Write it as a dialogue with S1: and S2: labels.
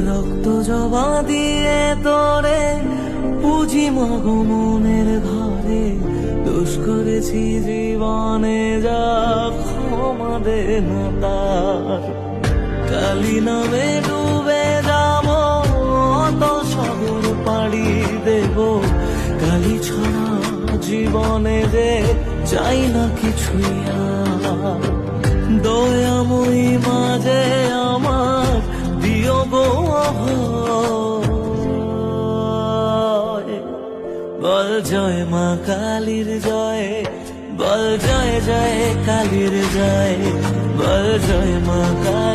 S1: রক্ত জবা দিয়ে তোরে পুঁজি মাগো মনের ঘরে, দোষ করেছি জীবনে যা ক্ষমা দে না তার। কালি নামে ডুবে যাব অত সাগর পাড়ি দেব, কালি ছাড়া জীবনে যে চাই না কিছুই আর। দয়াময়ী মাঝে আমার দিও গো অভয়, বল জয় মা কালীর জয়, বল জয় জয় কালীর জয়, বল জয় মা কালী।